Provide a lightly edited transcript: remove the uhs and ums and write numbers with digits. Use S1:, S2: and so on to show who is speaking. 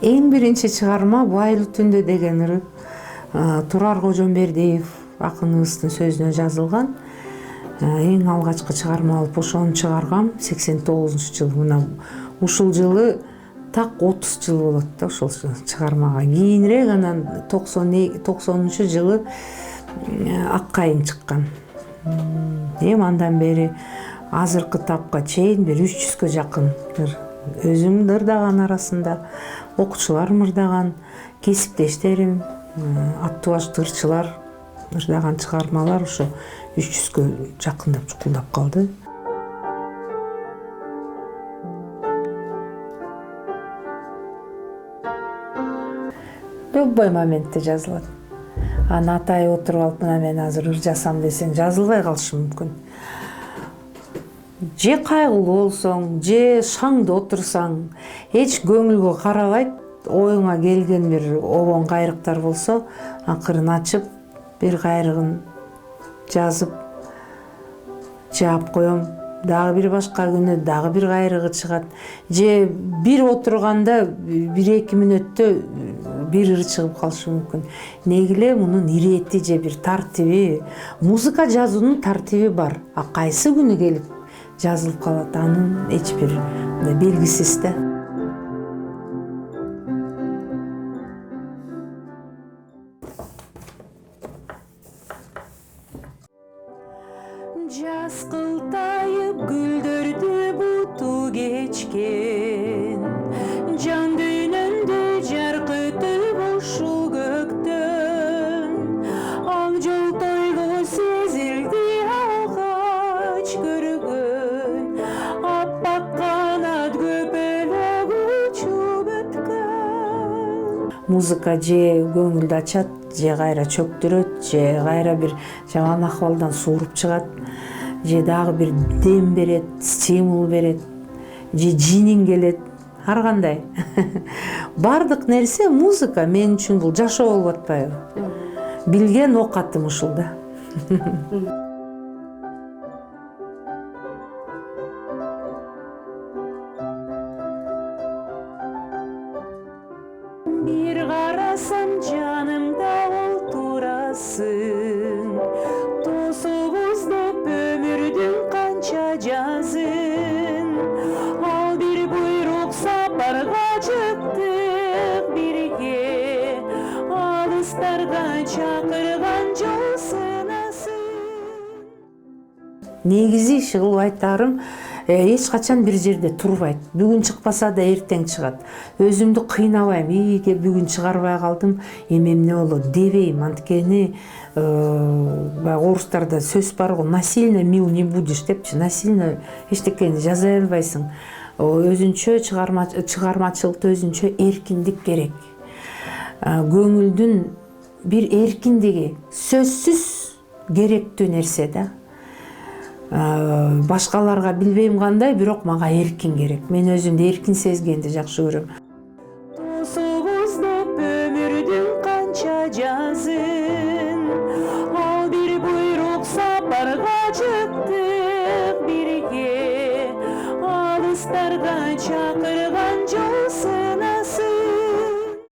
S1: Эң биринчи чыгарма Байлуу түндө деген ыры Турар Кожомбердиев акыныбыздын сөзүнө жазылган. Эң алгачкы чыгарма болуп ошону чыгаргам 89-жылы. Мына ушул жылы так 30 жыл болот да ошол чыгармага. Кийинирээк анан 90-жылы Ак кайың чыккан. Эми андан бери азыркы тапка чейин бир 300гө жакын өзүм ырдаган арасында, окуучуларым ырдаган, кесиптештерим, аттыбаш тырчылар ырдаган чыгармалар ошо 300гө жакындап чукулдап калды. Любой моментте жазылат. Аны атай отуруп алып, мына мен азыр ыр жасам десең жазылбай калышы мүмкүн. Же кайгылуу болсоң, же шаңда отурсаң, эч көңүлгө карабайт, оюңа келген бир обон кайрыктар болсо, акырын ачып, бир кайрыгын жазып, жаап коем. Дагы бир башка күнү дагы бир кайрыгы чыгат. Же бир отурганда 1-2 мүнөттө бир ыр чыгып калышы мүмкүн. Неге эле мунун ирети же бир тартиби, музыка жазуунун тартиби бар. А кайсы күнү келип жазылып калат, анын эч бир белгисиз да. Жаз кылтайып гүлдөрдү буту кечкен, жан дүйнөмдү жаркытып ушул көктөн, ак жолтойлуу сезилди алгач көргөн, аппак канат көпөлөк учуп өткөн. Музыка же көңүлдү ачат, же кайра чөктүрөт, же кайра бир жаман акыбалдан сууруп чыгат, же дагы бир дем берет, стимул берет, же жиниң келет, ар кандай. Бардык нерсе музыка мен үчүн бул жашоо болуп атпайбы? Билген ок атым ушул да. Бир карасам жанымда олтурасың, тосубуз деп өмүрдүн канча жазын, ал бир буйрук сапарга чыктык бирге, алыстарга чакырган жол сынасын. Негизи иши айтарым, эч качан бир жерде турбайт. Бүгүн чыкпаса да эртең чыгат. Өзүмдү кыйнабайм, бүгүн чыгарбай калдым, эми эмне болот дебейм. Анткени орустарда сөз бар го, насильно мил не будешь депчи, насильно эчтекени жаза албайсың. Өзүнчө чыгармачылыкта өзүнчө эркиндик керек. Көңүлдүн бир эркиндиги сөзсүз керектүү нерсе да. Башкаларга билбейм кандай, бирок мага эркин керек. Мен өзүмдү эркин сезгенди жакшы көрөм. Тосубуз деп өмүрдүн канча жазын, ал бир буйрук сапарга чыктык бирге, алыстарга чакырган жол